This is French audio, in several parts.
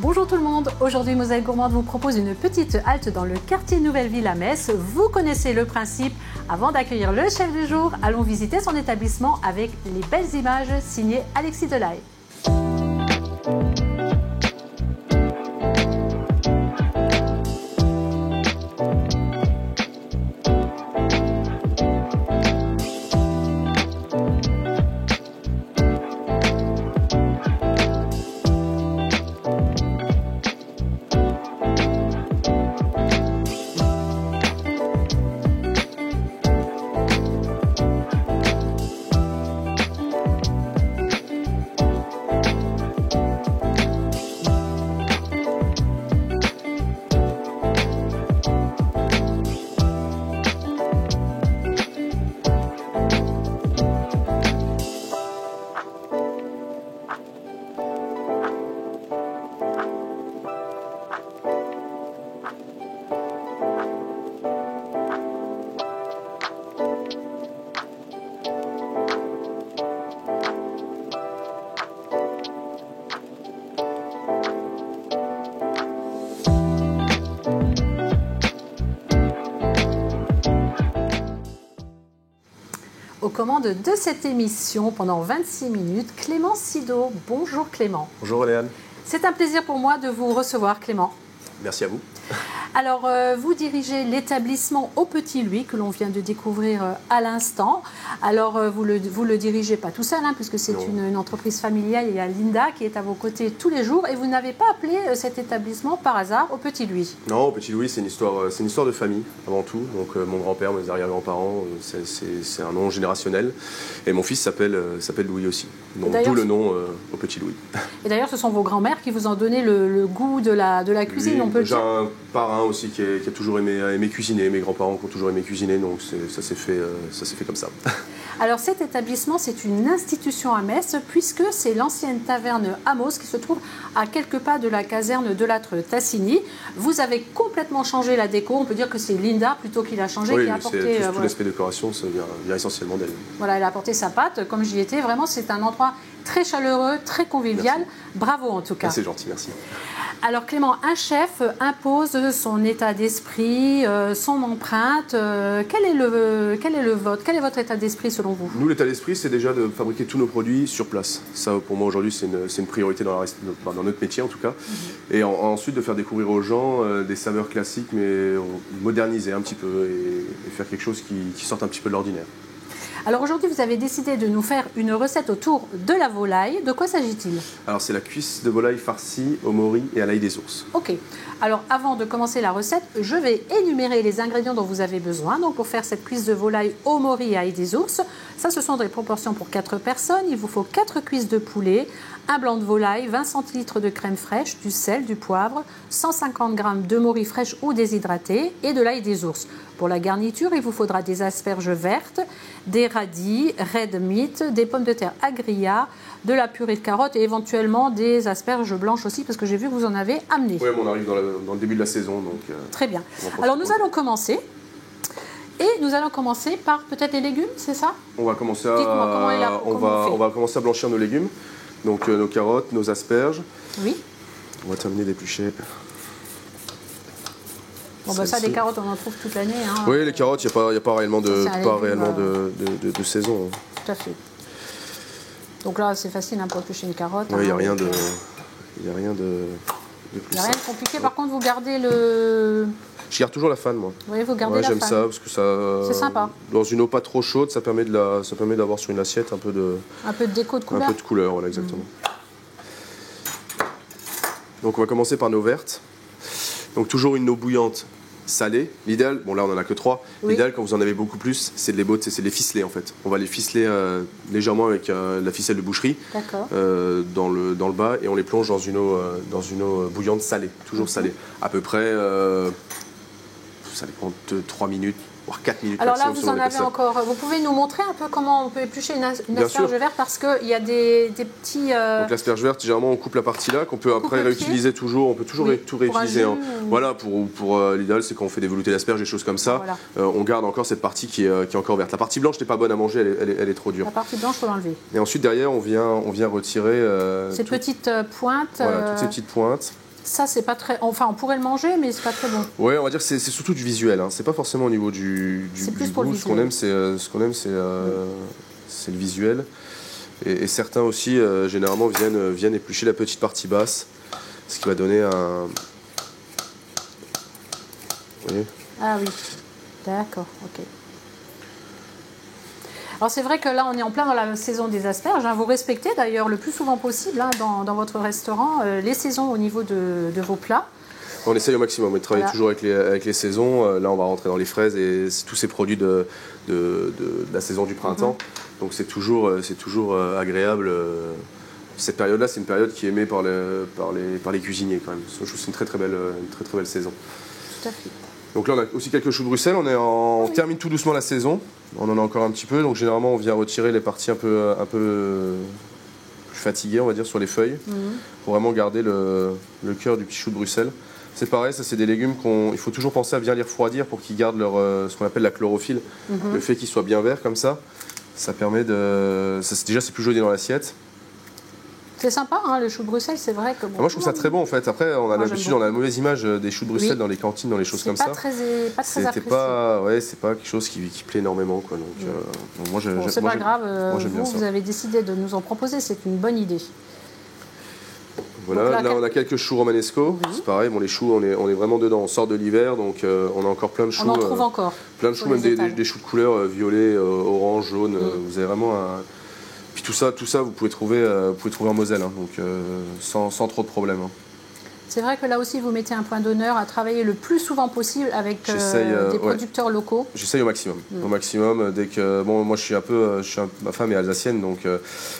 Bonjour tout le monde, aujourd'hui Mosaïque Gourmande vous propose une petite halte dans le quartier Nouvelle-Ville à Metz. Vous connaissez le principe, avant d'accueillir le chef du jour, allons visiter son établissement avec les belles images signées Alexis Delahaye. Aux commandes de cette émission, pendant 26 minutes, Clément Sido. Bonjour Clément. Bonjour Léane. C'est un plaisir pour moi de vous recevoir Clément. Merci à vous. Alors, vous dirigez l'établissement Au Petit Louis, que l'on vient de découvrir à l'instant. Alors, vous le dirigez pas tout seul, hein, puisque c'est une entreprise familiale. Il y a Linda qui est à vos côtés tous les jours. Et vous n'avez pas appelé cet établissement par hasard Au Petit Louis? Non, Au Petit Louis, c'est une histoire de famille, avant tout. Donc, mon grand-père, mes arrière-grands-parents, c'est un nom générationnel. Et mon fils s'appelle Louis aussi. Donc, d'où le nom Au Petit Louis. Et d'ailleurs, ce sont vos grands-mères qui vous ont donné le goût de la cuisine, oui, on peut le dire. J'ai un parrain aussi qui a toujours aimé cuisiner, mes grands-parents qui ont toujours aimé cuisiner, donc ça s'est fait comme ça. Alors cet établissement, c'est une institution à Metz, puisque c'est l'ancienne taverne Amos qui se trouve à quelques pas de la caserne de Lattre Tassigny. Vous avez complètement changé la déco, on peut dire que c'est Linda plutôt qui l'a changé, oui, qui a apporté... tout l'aspect décoration, ça vient essentiellement d'elle. Voilà, elle a apporté sa patte, comme j'y étais. Vraiment, c'est un endroit très chaleureux, très convivial. Merci. Bravo en tout cas. Ah, c'est gentil, merci. Alors Clément, un chef impose son état d'esprit, son empreinte. Quel est votre état d'esprit selon vous? Nous, l'état d'esprit, c'est déjà de fabriquer tous nos produits sur place. Ça, pour moi, aujourd'hui, c'est une priorité dans notre métier, en tout cas. Et ensuite, de faire découvrir aux gens des saveurs classiques, mais moderniser un petit peu et faire quelque chose qui sorte un petit peu de l'ordinaire. Alors aujourd'hui, vous avez décidé de nous faire une recette autour de la volaille. De quoi s'agit-il? Alors c'est la cuisse de volaille farcie au mori et à l'ail des ours. Ok. Alors avant de commencer la recette, je vais énumérer les ingrédients dont vous avez besoin. Donc pour faire cette cuisse de volaille au mori et à ail des ours, ça ce sont des proportions pour 4 personnes. Il vous faut 4 cuisses de poulet, un blanc de volaille, 20 centilitres de crème fraîche, du sel, du poivre, 150 g de mori fraîche ou déshydratée et de l'ail des ours. Pour la garniture, il vous faudra des asperges vertes, des radis, red meat, des pommes de terre agria, de la purée de carottes et éventuellement des asperges blanches aussi, parce que j'ai vu que vous en avez amené. Oui, on arrive dans le début de la saison. Donc, très bien. Alors nous allons commencer. Et nous allons commencer par peut-être les légumes, c'est ça? On va commencer à commencer à blanchir nos légumes. Donc nos carottes, nos asperges. Oui. On va terminer d'éplucher. Bon, bah ça, des carottes, on en trouve toute l'année. Hein. Oui, les carottes, il n'y a pas réellement de saison. Tout à fait. Donc là, c'est facile hein, pour éplucher une carotte. Oui, il n'y a rien de plus. Il n'y a rien de compliqué. Par contre, vous gardez le... Je garde toujours la fan, moi. Oui, vous gardez la fan. J'aime ça, parce que ça... C'est sympa. Dans une eau pas trop chaude, ça permet d'avoir sur une assiette un peu de déco, de couleur. Un peu de couleur, voilà, exactement. Donc on va commencer par nos vertes. Donc toujours une eau bouillante salée. L'idéal, bon là on en a que 3. Oui. L'idéal quand vous en avez beaucoup plus, c'est de les ficeler en fait. On va les ficeler légèrement avec la ficelle de boucherie dans le bas et on les plonge dans une eau bouillante salée, toujours salée. À peu près, ça dépend de 3 minutes. 4 minutes. Alors là, vous en avez encore. Vous pouvez nous montrer un peu comment on peut éplucher une asperge verte parce qu'il y a des petits. Donc l'asperge verte, généralement, on coupe la partie là qu'on peut après réutiliser toujours. On peut toujours tout réutiliser. Voilà, pour l'idéal, c'est quand on fait des veloutés d'asperges, des choses comme ça. Voilà. On garde encore cette partie qui est encore verte. La partie blanche n'est pas bonne à manger, elle est trop dure. La partie blanche, il faut l'enlever. Et ensuite, derrière, on vient retirer. Ces petites pointes. Voilà, toutes ces petites pointes. Ça, c'est pas très... Enfin, on pourrait le manger, mais c'est pas très bon. Ouais, on va dire que c'est surtout du visuel. Hein. C'est pas forcément au niveau du plus pour goût. le Ce qu'on aime, c'est le visuel. Et certains aussi, généralement, viennent éplucher la petite partie basse, ce qui va donner un... Vous voyez ? Ah oui, d'accord, ok. Alors c'est vrai que là, on est en plein dans la saison des asperges. Hein. Vous respectez d'ailleurs le plus souvent possible hein, dans votre restaurant les saisons au niveau de vos plats. On essaye au maximum, on travaille toujours avec les saisons. Là, on va rentrer dans les fraises et tous ces produits de la saison du printemps. Donc c'est toujours agréable. Cette période-là, c'est une période qui est aimée par les cuisiniers quand même. Je trouve que c'est une très très belle saison. Tout à fait. Donc là, on a aussi quelques choux de Bruxelles. On termine tout doucement la saison. On en a encore un petit peu. Donc généralement, on vient retirer les parties un peu plus fatiguées, on va dire, sur les feuilles, pour vraiment garder le cœur du petit chou de Bruxelles. C'est pareil, ça c'est des légumes il faut toujours penser à bien les refroidir pour qu'ils gardent ce qu'on appelle la chlorophylle. Le fait qu'ils soient bien verts comme ça permet de... Déjà, c'est plus joli dans l'assiette. C'est sympa, hein, le chou de Bruxelles, c'est vrai que... Bon, moi, je trouve ça très bon, en fait. Après, on a l'habitude, on a la mauvaise image des choux de Bruxelles dans les cantines, dans les choses comme ça. C'est pas très apprécié. C'est pas quelque chose qui plaît énormément, quoi. Donc, moi, c'est pas grave, vous avez décidé de nous en proposer, c'est une bonne idée. Voilà, là on a quelques choux romanesco, c'est pareil, bon, les choux on est vraiment dedans, on sort de l'hiver donc on a encore plein de choux. On en trouve encore. Plein de choux, même des choux de couleur violet, orange, jaune, vous avez vraiment un... Puis tout ça vous pouvez trouver en Moselle, hein, donc sans trop de problèmes. Hein. C'est vrai que là aussi, vous mettez un point d'honneur à travailler le plus souvent possible avec des producteurs locaux. J'essaye au maximum. Au maximum, dès que... Bon, moi, ma femme est alsacienne, donc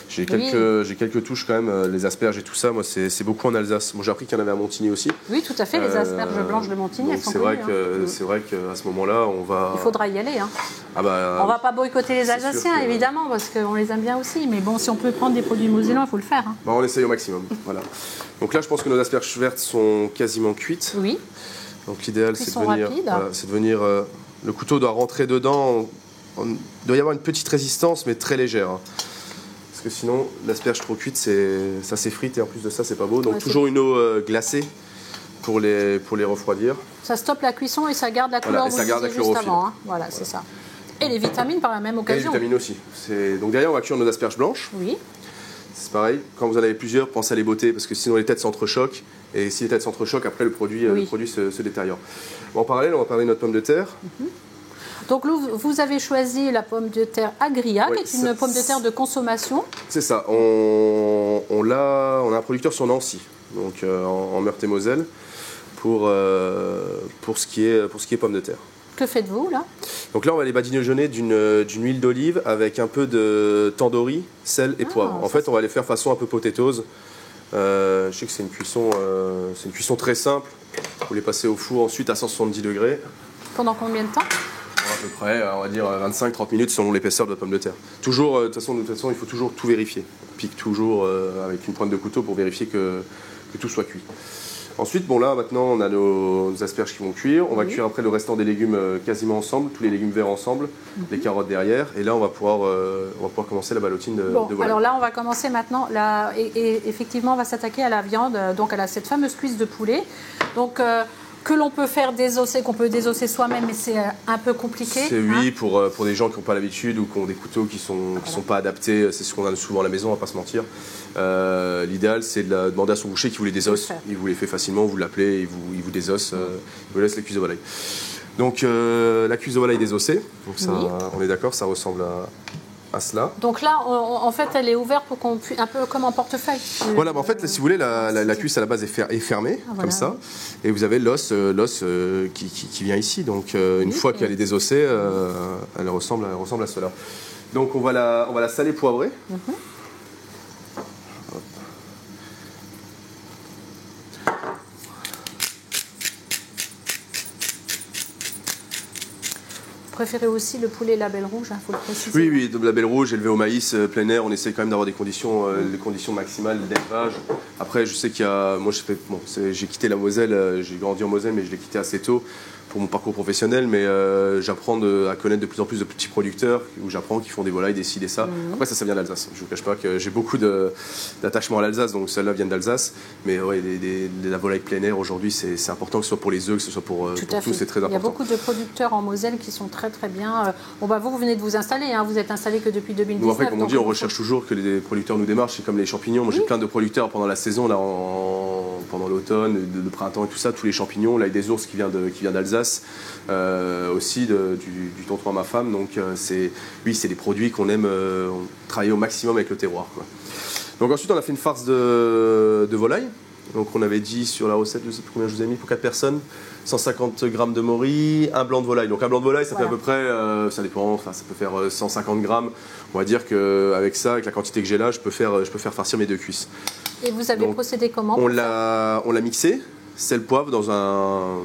j'ai quelques touches quand même. Les asperges et tout ça, moi, c'est beaucoup en Alsace. Bon, j'ai appris qu'il y en avait à Montigny aussi. Oui, tout à fait, les asperges blanches de Montigny, elles sont connues. C'est vrai qu'à ce moment-là, on va... Il faudra y aller. Hein. On ne va pas boycotter les Alsaciens, évidemment, parce qu'on les aime bien aussi. Mais bon, si on peut prendre des produits mosellans, il faut le faire. Hein. On essaye au maximum, voilà. Donc là, je pense que nos asperges vertes sont quasiment cuites. Oui. Donc l'idéal, c'est de venir... le couteau doit rentrer dedans. Il doit y avoir une petite résistance, mais très légère. Hein. Parce que sinon, l'asperge trop cuite, ça s'effrite et en plus de ça, c'est pas beau. Donc toujours une eau glacée pour les refroidir. Ça stoppe la cuisson et ça garde la couleur, juste avant. Hein. Voilà, c'est ça. Et les vitamines par la même occasion. Et les vitamines aussi. Donc derrière, on va cuire nos asperges blanches. Oui. C'est pareil, quand vous en avez plusieurs, pensez à les botter parce que sinon les têtes s'entrechoquent et si les têtes s'entrechoquent, après le produit se détériore. Bon, en parallèle, on va parler de notre pomme de terre. Donc vous avez choisi la pomme de terre Agria, qui est une pomme de terre de consommation. C'est ça, on a un producteur sur Nancy, donc en Meurthe-et-Moselle, pour ce qui est pomme de terre. Que faites-vous là? Donc là, on va les badigeonner d'une huile d'olive avec un peu de tandoori, sel et poivre. En fait, on va les faire façon un peu potatoes. Je sais que c'est une cuisson très simple. Vous les passez au four ensuite à 170 degrés. Pendant combien de temps? À peu près, on va dire 25-30 minutes selon l'épaisseur de la pomme de terre. Toujours, de toute façon, il faut toujours tout vérifier. On pique toujours avec une pointe de couteau pour vérifier que tout soit cuit. Ensuite, bon là, maintenant, on a nos asperges qui vont cuire. On va cuire après le restant des légumes quasiment ensemble, tous les légumes verts ensemble, les carottes derrière. Et là, on va pouvoir commencer la ballotine de volaille. Alors là, on va commencer maintenant. Et effectivement, on va s'attaquer à la viande, donc à cette fameuse cuisse de poulet. Donc, que l'on peut faire désosser, qu'on peut désosser soi-même, mais c'est un peu compliqué. Oui, pour des gens qui n'ont pas l'habitude ou qui ont des couteaux qui sont pas adaptés, c'est ce qu'on a souvent à la maison, on va pas se mentir. L'idéal, c'est de demander à son boucher qui vous les désosse. Il vous les fait facilement, vous l'appelez, il vous désosse, il vous laisse les cuisses de volaille. Donc la cuisse de volaille désossée, donc ça, on est d'accord, ça ressemble à cela. Donc là, en fait, elle est ouverte pour qu'on puisse, un peu comme en portefeuille. Voilà, en fait, si vous voulez, la cuisse à la base est fermée, comme ça, et vous avez l'os qui vient ici. Donc une fois qu'elle est désossée, elle ressemble à cela. Donc on va la saler poivrée. Vous préférez aussi le poulet label rouge, il faut le préciser. Oui, de label rouge, élevé au maïs, plein air, on essaie quand même d'avoir des conditions maximales d'élevage. Après, je sais qu'il y a... Moi, j'ai quitté la Moselle, j'ai grandi en Moselle, mais je l'ai quitté assez tôt. pour mon parcours professionnel, mais j'apprends à connaître de plus en plus de petits producteurs où j'apprends qu'ils font des volailles, des ci, des ça. Après, ça vient d'Alsace. Je ne vous cache pas que j'ai beaucoup d'attachement à l'Alsace, donc celles-là viennent d'Alsace. Mais ouais, la volaille plein air aujourd'hui, c'est important, que ce soit pour les œufs, que ce soit pour tout, c'est très important. Il y a beaucoup de producteurs en Moselle qui sont très très bien. Bon, bah, vous venez de vous installer, hein, vous êtes installé que depuis 2019. Bon, après, comme on dit, on recherche toujours que les producteurs nous démarchent. C'est comme les champignons. Moi, j'ai plein de producteurs pendant la saison, là, pendant l'automne, le printemps et tout ça, tous les champignons, l'ail des ours qui vient d'Alsace, aussi du tonton à ma femme. Donc c'est des produits qu'on aime travailler au maximum avec le terroir, quoi. Donc ensuite on a fait une farce de volaille. Donc on avait dit sur la recette, je ne sais plus combien je vous ai mis, pour 4 personnes, 150 grammes de morille, un blanc de volaille. Donc un blanc de volaille, ça fait à peu près, ça dépend, enfin, ça peut faire 150 grammes. On va dire qu'avec ça, avec la quantité que j'ai là, je peux faire farcir mes 2 cuisses. Et vous avez procédé comment? On l'a mixé, sel, poivre dans un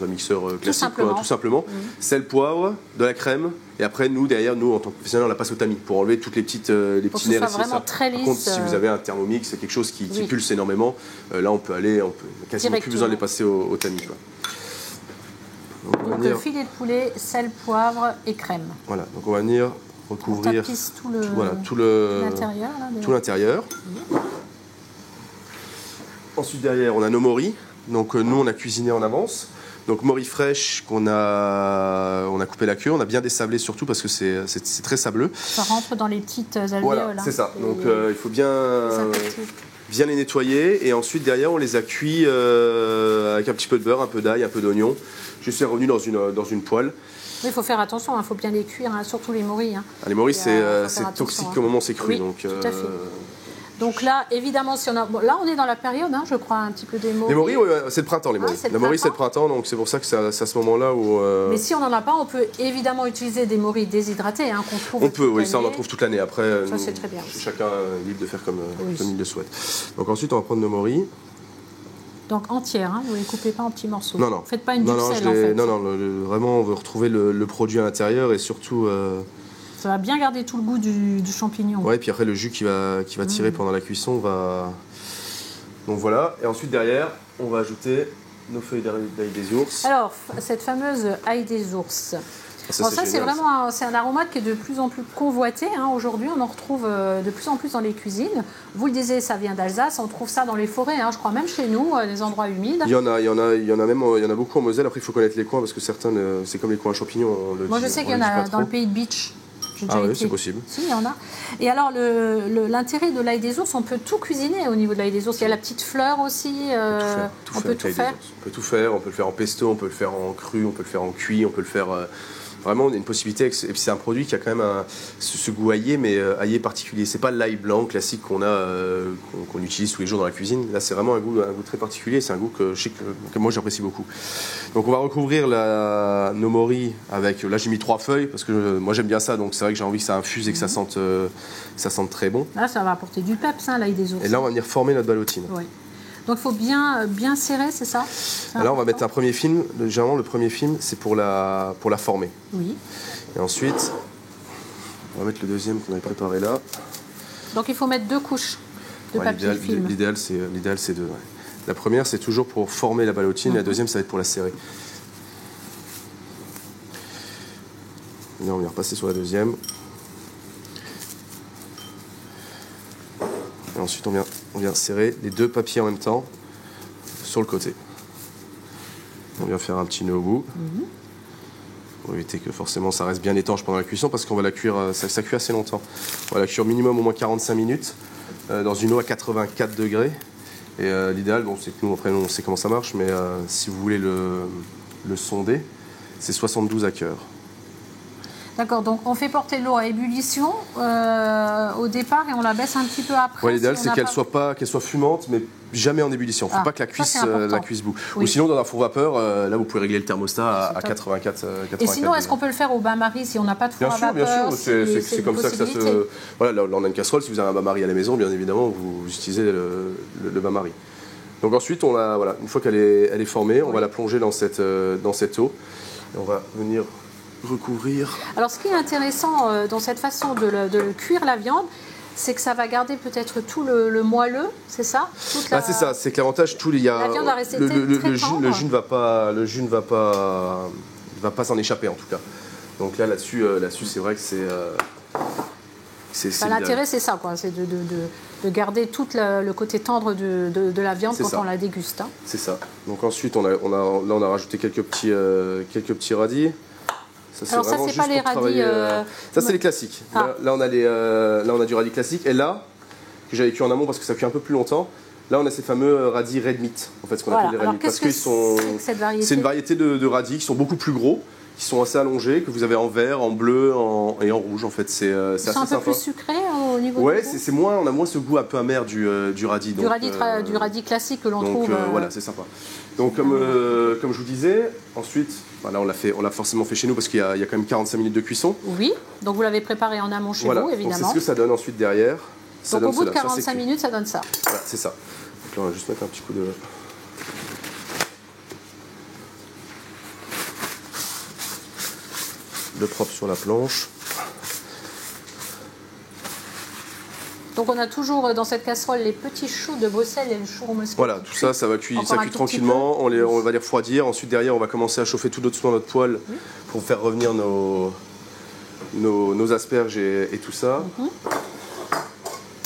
mixeur classique, tout simplement. Sel, poivre, de la crème. Et après, nous, derrière, en tant que professionnels, on la passe au tamis pour enlever toutes les petits nerfs. Pour vraiment très lisse. Par contre, si vous avez un thermomix, c'est quelque chose qui pulse énormément, là, on peut quasiment plus besoin de les passer au tamis, quoi. Donc filet de poulet, sel, poivre et crème. Voilà, donc on va venir recouvrir tout l'intérieur. Ensuite, derrière, on a nos morilles. Donc nous, on a cuisiné en avance. Donc morille fraîche qu'on a coupé la queue, on a bien dessablé surtout parce que c'est très sableux. Ça rentre dans les petites alvéoles. Voilà, c'est ça. Donc il faut bien les nettoyer et ensuite derrière on les a cuits avec un petit peu de beurre, un peu d'ail, un peu d'oignon. Je suis revenu dans une poêle. Mais il faut faire attention, il faut bien les cuire, hein, surtout les morilles. Hein. Les morilles c'est toxique au moment où c'est cru. Oui, donc, tout à fait. Donc là, évidemment, si on a... Bon, là, on est dans la période, hein, je crois, un petit peu des morilles. Les morilles, c'est le printemps, les morilles. La morille, c'est le printemps, donc c'est pour ça que c'est à ce moment-là où... Mais si on n'en a pas, on peut évidemment utiliser des morilles déshydratées, hein, qu'on trouve. On peut, oui, ça on en trouve toute l'année. Après, ça, c'est très bien. Chacun est libre de faire comme il le souhaite. Donc ensuite, on va prendre nos morilles. Donc entière, hein, vous ne les coupez pas en petits morceaux. Non, non. Faites pas une duxelle, en fait. Non, vraiment, on veut retrouver le produit à l'intérieur et surtout... Ça va bien garder tout le goût du champignon. Ouais, et puis après le jus qui va tirer pendant la cuisson va... Donc voilà, et ensuite derrière, on va ajouter nos feuilles d'ail des ours. Alors, cette fameuse ail des ours. Ça c'est vraiment un aromate qui est de plus en plus convoité. Hein. Aujourd'hui, on en retrouve de plus en plus dans les cuisines. Vous le disiez, ça vient d'Alsace. On trouve ça dans les forêts, hein, je crois, même chez nous, des endroits humides. Il y en a beaucoup en Moselle. Après, il faut connaître les coins parce que certains, c'est comme les coins à champignons. Moi, je sais qu'il y en a dans le pays de Beach. Ah oui, c'est possible. Si, il y en a. Et alors, l'intérêt de l'ail des ours, on peut tout cuisiner au niveau de l'ail des ours. Il y a la petite fleur aussi. On peut tout faire. On peut tout faire. On peut le faire en pesto, on peut le faire en cru, on peut le faire en cuit, on peut le faire... Vraiment, une possibilité. Et puis c'est un produit qui a quand même ce goût aillé, mais aillé particulier. C'est pas l'ail blanc classique qu'on utilise tous les jours dans la cuisine. Là, c'est vraiment un goût très particulier. C'est un goût que moi j'apprécie beaucoup. Donc on va recouvrir nos morilles avec. Là, j'ai mis 3 feuilles parce que moi j'aime bien ça. Donc c'est vrai que j'ai envie que ça infuse et que ça sente très bon. Là, ça va apporter du peps, hein, l'ail des ours. Et là, on va venir former notre ballotine. Oui. Donc il faut bien serrer, c'est ça? Alors on va mettre un premier film. Généralement, le premier film, c'est pour la former. Oui. Et ensuite, on va mettre le deuxième qu'on avait préparé là. Donc il faut mettre 2 couches de papier film. L'idéal, c'est 2. Ouais. La première, c'est toujours pour former la ballotine. La deuxième, ça va être pour la serrer. Et là, on vient repasser sur la deuxième. Et ensuite, on vient serrer les 2 papiers en même temps sur le côté. On vient faire un petit nœud au bout. Pour éviter que forcément ça reste bien étanche pendant la cuisson parce qu'on va la cuire, ça cuit assez longtemps. On va la cuire minimum au moins 45 minutes dans une eau à 84 degrés. Et l'idéal, c'est que nous, après, on sait comment ça marche, mais si vous voulez le sonder, c'est 72 à cœur. D'accord, donc on fait porter l'eau à ébullition au départ et on la baisse un petit peu après. Ouais, l'idéal, c'est qu'elle soit fumante, mais jamais en ébullition. Il ne faut pas que la cuisse bout. Oui. Ou sinon, dans un four vapeur, là, vous pouvez régler le thermostat à 84. Et sinon, est-ce qu'on peut le faire au bain-marie si on n'a pas de four à vapeur? Bien sûr, c'est comme ça que ça se... Voilà, là, on a une casserole. Si vous avez un bain-marie à la maison, bien évidemment, vous utilisez le bain-marie. Donc ensuite, une fois qu'elle est formée, on va la plonger dans cette eau. Et on va venir... recouvrir. Alors ce qui est intéressant dans cette façon de cuire la viande, c'est que ça va garder peut-être tout le moelleux, c'est ça? C'est ça, c'est que l'avantage, il y a la viande va rester le tendre. jus ne va pas s'en échapper en tout cas. Donc là-dessus, c'est vrai que c'est l'intérêt, c'est ça, quoi, c'est de garder tout le côté tendre de la viande quand on la déguste. Hein. C'est ça. Donc ensuite, là, on a rajouté quelques petits radis. Ça, alors ça, c'est pas les radis... Ça, c'est les classiques. Ah. Là, on a du radis classique. Et là, que j'avais cuit en amont parce que ça cuit un peu plus longtemps, là, on a ces fameux radis red meat, en fait, ce qu'on appelle les red meat. Parce que c'est une variété de radis qui sont beaucoup plus gros, qui sont assez allongés, que vous avez en vert, en bleu et en rouge, en fait. C'est assez sympa. C'est un peu plus sucré au niveau du goût. On a moins ce goût un peu amer du radis. Du radis classique que l'on trouve. Voilà, c'est sympa. Donc comme je vous disais, ensuite, là on l'a forcément fait chez nous parce qu'il y a quand même 45 minutes de cuisson. Oui, donc vous l'avez préparé en amont chez vous, évidemment. C'est ce que ça donne ensuite derrière. Donc au bout de 45 minutes, ça donne ça. Voilà, c'est ça. Donc là on va juste mettre un petit coup de propre sur la planche. Donc on a toujours dans cette casserole les petits choux de Bruxelles et le chou mosquée. Voilà, tout ça, ça cuit tranquillement. On va les refroidir. Ensuite, derrière, on va commencer à chauffer tout doucement notre poêle pour faire revenir nos asperges et tout ça.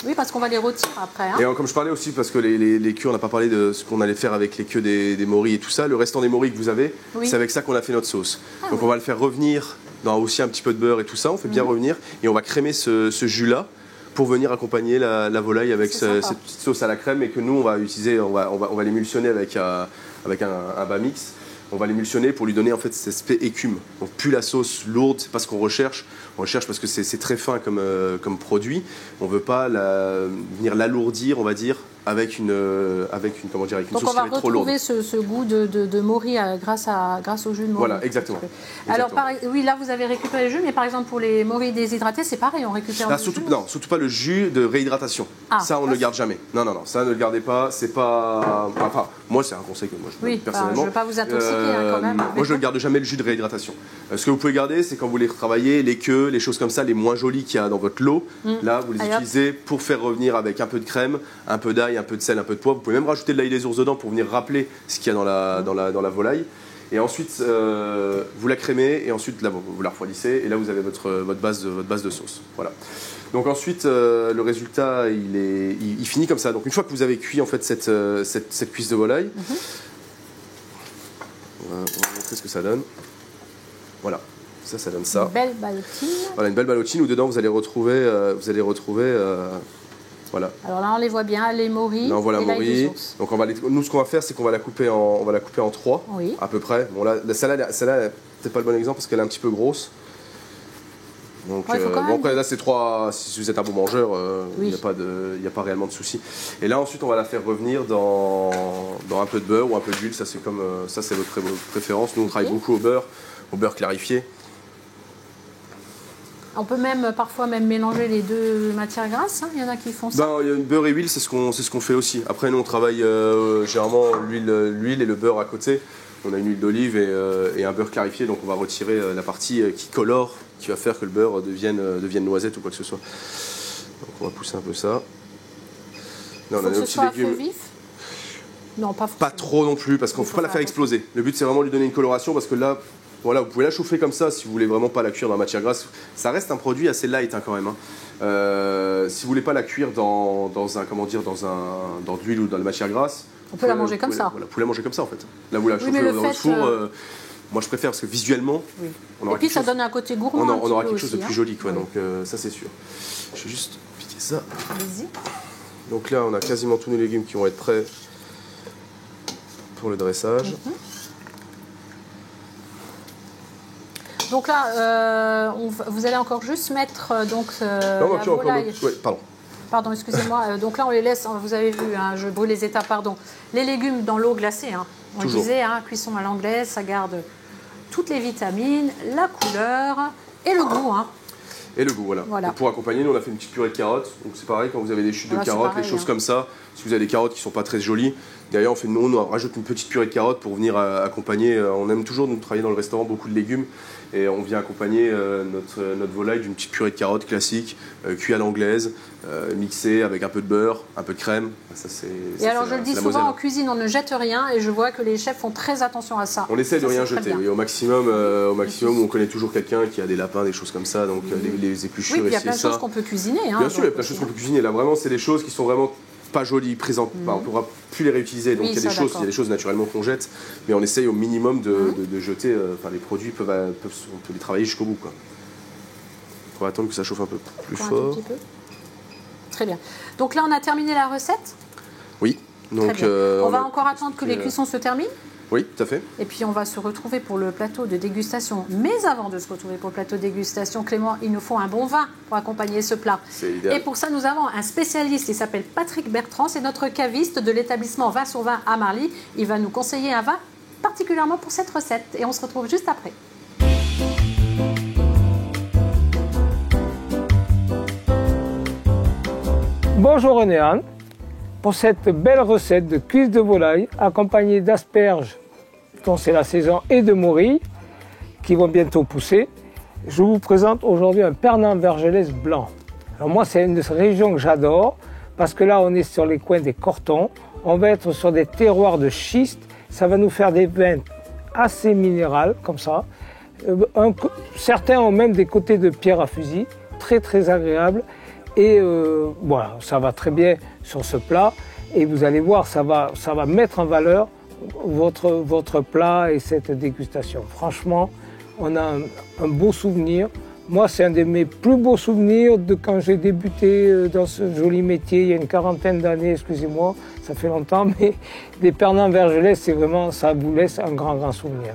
Oui, parce qu'on va les rôtir après. Hein. Et comme je parlais aussi, parce que les queues, on n'a pas parlé de ce qu'on allait faire avec les queues des morilles et tout ça. Le restant des morilles que vous avez, c'est avec ça qu'on a fait notre sauce. Donc on va le faire revenir dans aussi un petit peu de beurre et tout ça. On fait bien revenir et on va crémer ce jus-là pour venir accompagner la volaille avec cette petite sauce à la crème et que nous on va utiliser, on va l'émulsionner avec un bas mix. On va l'émulsionner pour lui donner en fait cet aspect écume. Donc plus la sauce lourde, c'est pas ce qu'on recherche. On recherche parce que c'est très fin comme produit. On veut pas venir l'alourdir, on va dire, avec une sauce qui est trop lourde. Donc on va retrouver ce goût de Maury grâce au jus de Maury. Voilà, exactement. Alors oui, là vous avez récupéré le jus, mais par exemple pour les Maury déshydratés, c'est pareil, on récupère le jus. Non, surtout pas le jus de réhydratation. Ça, on ne le garde jamais. Non, ça ne le gardez pas. C'est pas. Enfin, moi, c'est un conseil que moi je donne personnellement. Je ne veux pas vous intoxiquer quand même. Moi, je ne garde jamais le jus de réhydratation. Ce que vous pouvez garder, c'est quand vous les retravaillez, les queues, les choses comme ça, les moins jolies qu'il y a dans votre lot. Là, vous les utilisez pour faire revenir avec un peu de crème, un peu d'ail, un peu de sel, un peu de poivre. Vous pouvez même rajouter de l'ail des ours dedans pour venir rappeler ce qu'il y a dans la volaille. Et ensuite, vous la crémez et ensuite là, vous la refroidissez et là vous avez votre base de sauce. Voilà. Donc ensuite, le résultat, il finit comme ça. Donc une fois que vous avez cuit en fait cette cuisse de volaille, on va montrer ce que ça donne. Voilà. Ça donne ça. Une belle ballotine. Voilà, une belle ballotine où dedans vous allez retrouver voilà. Alors là, on les voit bien, les morilles. Là, on voit la morille. Donc nous, ce qu'on va faire, c'est qu'on va la couper en 3, à peu près. Bon, là, celle-là, peut-être pas le bon exemple parce qu'elle est un petit peu grosse. Donc, après, là, c'est 3. Si vous êtes un bon mangeur, il n'y a pas réellement de souci. Et là, ensuite, on va la faire revenir dans un peu de beurre ou un peu d'huile. Ça, c'est votre préférence. Nous, on travaille beaucoup au beurre clarifié. On peut parfois mélanger les deux matières grasses. Hein. Il y en a qui font ça. Beurre et huile, c'est ce qu'on fait aussi. Après, nous, on travaille généralement l'huile et le beurre à côté. On a une huile d'olive et un beurre clarifié, donc on va retirer la partie qui colore, qui va faire que le beurre devienne noisette ou quoi que ce soit. Donc on va pousser un peu ça. Là, on a nos petits légumes. Vif. Non, pas trop non plus, parce qu'on ne faut pas la faire exploser. Le but, c'est vraiment de lui donner une coloration, parce que là, voilà, vous pouvez la chauffer comme ça si vous voulez vraiment pas la cuire dans la matière grasse. Ça reste un produit assez light quand même. Si vous voulez pas la cuire dans de l'huile ou dans la matière grasse, on peut la manger comme ça. Vous pouvez la manger comme ça en fait. Là, vous la chauffez dans le four. Moi, je préfère parce que visuellement, et puis ça donne un côté gourmand. On aura quelque chose de plus joli, quoi. Donc ça, c'est sûr. Je vais juste piquer ça. Allez-y. Donc là, on a quasiment tous nos légumes qui vont être prêts pour le dressage. Donc là, vous allez encore juste mettre la volaille. Pardon, excusez-moi. Donc là, on les laisse, vous avez vu, je brûle les étapes, pardon. Les légumes dans l'eau glacée, on le disait, cuisson à l'anglaise, ça garde toutes les vitamines, la couleur et le goût. Et le goût, voilà. Donc, pour accompagner, nous on a fait une petite purée de carottes. Donc c'est pareil, quand vous avez des chutes de carottes, pareil, les choses comme ça, si vous avez des carottes qui sont pas très jolies, derrière on rajoute une petite purée de carottes pour venir accompagner. On aime toujours, nous, travailler dans le restaurant, beaucoup de légumes. Et on vient accompagner notre volaille d'une petite purée de carottes classique, cuite à l'anglaise, mixée avec un peu de beurre, un peu de crème. Ça, et alors je le dis souvent, en cuisine on ne jette rien et je vois que les chefs font très attention à ça. On essaie de rien jeter, oui, au maximum on connaît toujours quelqu'un qui a des lapins, des choses comme ça, donc les épluchures. Oui, il y a plein de choses qu'on peut cuisiner. Bien sûr, il y a plein de choses qu'on peut cuisiner. Là vraiment, c'est des choses qui sont vraiment pas jolies, présentes. On ne pourra plus les réutiliser. Donc il y a des choses naturellement qu'on jette, mais on essaye au minimum de jeter. Les produits on peut les travailler jusqu'au bout, quoi. On va attendre que ça chauffe un peu plus fort. Un petit peu. Très bien. Donc là, on a terminé la recette. Oui. Donc on va encore attendre que les cuissons se terminent. Oui, tout à fait. Et puis on va se retrouver pour le plateau de dégustation. Mais avant de se retrouver pour le plateau de dégustation, Clément, il nous faut un bon vin pour accompagner ce plat. C'est idéal. Et pour ça, nous avons un spécialiste, il s'appelle Patrick Bertrand, c'est notre caviste de l'établissement Vin sur Vin à Marly. Il va nous conseiller un vin particulièrement pour cette recette. Et on se retrouve juste après. Bonjour René Anne. Pour cette belle recette de cuisse de volaille accompagnée d'asperges, dont c'est la saison, et de morilles qui vont bientôt pousser, je vous présente aujourd'hui un Pernand Vergelès blanc. Alors moi, c'est une région que j'adore parce que là, on est sur les coins des Cortons, on va être sur des terroirs de schiste, ça va nous faire des vins assez minéraux comme ça. Certains ont même des côtés de pierre à fusil, très très agréables. Et voilà, ça va très bien sur ce plat. Et vous allez voir, ça va mettre en valeur votre plat et cette dégustation. Franchement, on a un beau souvenir. Moi, c'est un de mes plus beaux souvenirs de quand j'ai débuté dans ce joli métier, il y a une quarantaine d'années, excusez-moi, ça fait longtemps, mais des Pernand Vergelès, c'est vraiment, ça vous laisse un grand, grand souvenir.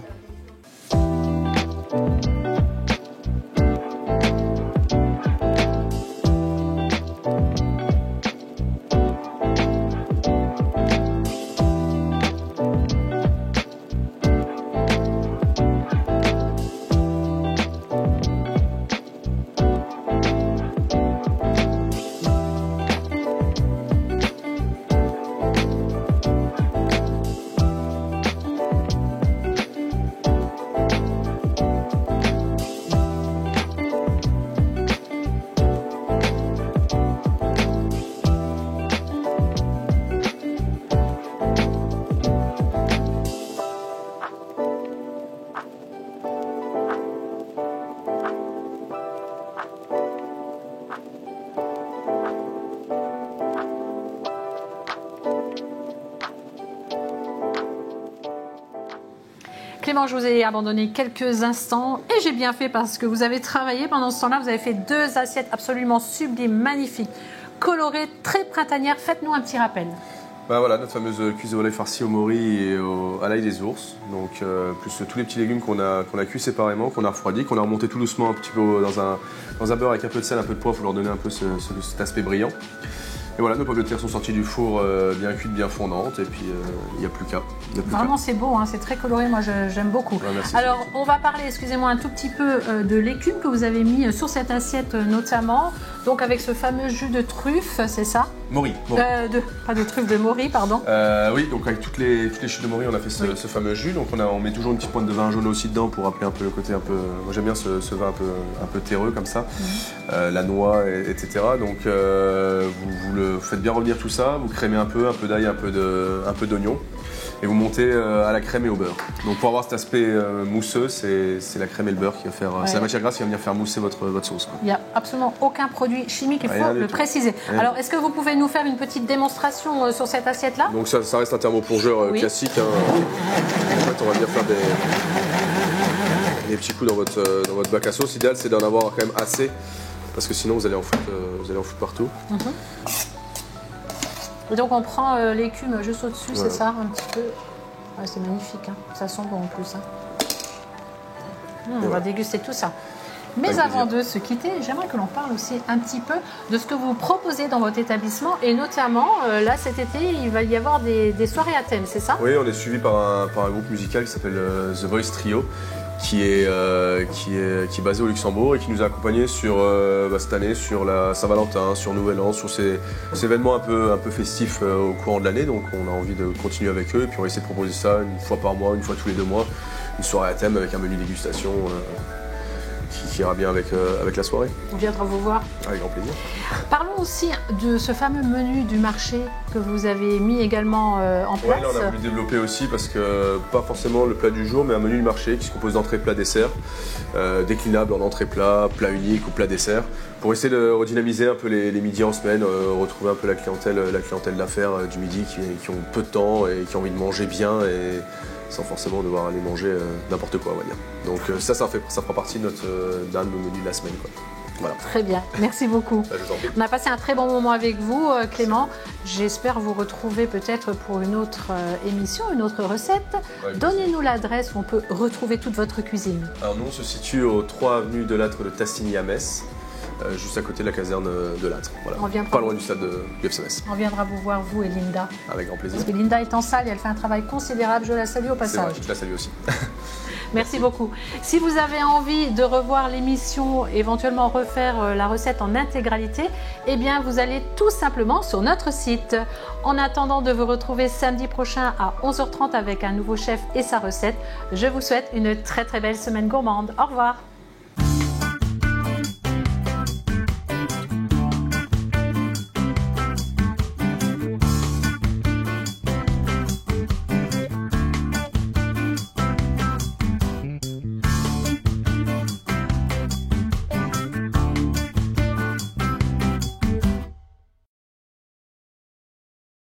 Clément, je vous ai abandonné quelques instants et j'ai bien fait parce que vous avez travaillé pendant ce temps-là. Vous avez fait 2 assiettes absolument sublimes, magnifiques, colorées, très printanières. Faites-nous un petit rappel. Bah voilà, notre fameuse cuisse de volaille farcie au mori et à l'ail des ours. Donc plus tous les petits légumes qu'on a cuits séparément, qu'on a refroidis, qu'on a remonté tout doucement un petit peu dans un beurre avec un peu de sel, un peu de poivre pour leur donner un peu cet aspect brillant. Et voilà, nos pommes de terre sont sorties du four bien cuites, bien fondantes, et puis il n'y a plus qu'à. Vraiment, c'est beau, hein, c'est très coloré, moi j'aime beaucoup. Ouais, merci. Alors, on va parler, excusez-moi, un tout petit peu de l'écume que vous avez mis sur cette assiette notamment. Donc avec ce fameux jus de truffe, c'est ça? Mori. Pas de truffe, de mori, pardon. Oui, donc avec toutes les chutes de mori, on a fait ce fameux jus. Donc on met toujours une petite pointe de vin jaune aussi dedans pour rappeler un peu le côté un peu. Moi j'aime bien ce vin un peu terreux comme ça, la noix, etc. Donc vous le faites bien revenir tout ça, vous crémez un peu d'ail, un peu d'oignon. Et vous montez à la crème et au beurre. Donc pour avoir cet aspect mousseux, c'est la crème et le beurre qui va faire. Ouais. C'est la matière grasse qui va venir faire mousser votre sauce. Quoi. Il n'y a absolument aucun produit chimique, il faut le préciser. Alors est-ce que vous pouvez nous faire une petite démonstration sur cette assiette-là? Donc ça reste un thermoplongeur classique. Hein. En fait, on va venir faire des petits coups dans votre bac à sauce. L'idéal c'est d'en avoir quand même assez, parce que sinon vous allez en foutre partout. Et donc on prend l'écume juste au-dessus, voilà. C'est ça, un petit peu. Ouais, c'est magnifique, hein. Ça sent bon en plus. Hein. On va déguster tout ça. Mais avant de se quitter, j'aimerais que l'on parle aussi un petit peu de ce que vous proposez dans votre établissement. Et notamment, là cet été, il va y avoir des soirées à thème, c'est ça? Oui, on est suivi par un groupe musical qui s'appelle The Voice Trio, qui est basé au Luxembourg et qui nous a accompagnés sur, cette année sur la Saint-Valentin, sur Nouvel An, sur ces événements un peu festifs au courant de l'année. Donc on a envie de continuer avec eux et puis on va essayer de proposer ça une fois par mois, une fois tous les 2 mois, une soirée à thème avec un menu dégustation qui ira bien avec la soirée. On viendra vous voir. Avec grand plaisir. Parlons aussi de ce fameux menu du marché que vous avez mis également en place. Oui, là on a voulu développer aussi parce que pas forcément le plat du jour, mais un menu du marché qui se compose d'entrée, plat, dessert, déclinable en entrée, plat unique ou plat dessert, pour essayer de redynamiser un peu les midis en semaine, retrouver un peu la clientèle d'affaires du midi qui ont peu de temps et qui ont envie de manger bien et sans forcément devoir aller manger n'importe quoi, on va dire. Donc ça fera partie d'un de nos menus de la semaine, quoi. Voilà. Très bien, merci beaucoup. On a passé un très bon moment avec vous, Clément. J'espère vous retrouver peut-être pour une autre émission, une autre recette. Ouais, donnez-nous l'adresse où on peut retrouver toute votre cuisine. Alors nous, on se situe au 3 avenue de Lattre de Tassigny à Metz, juste à côté de la caserne de Lattre. Voilà. Pas loin du stade du FC Metz. On viendra vous voir, vous et Linda. Avec grand plaisir. Parce que Linda est en salle et elle fait un travail considérable. Je la salue au passage. C'est vrai, je la salue aussi. Merci beaucoup. Si vous avez envie de revoir l'émission, éventuellement refaire la recette en intégralité, eh bien vous allez tout simplement sur notre site. En attendant de vous retrouver samedi prochain à 11h30 avec un nouveau chef et sa recette, je vous souhaite une très très belle semaine gourmande. Au revoir.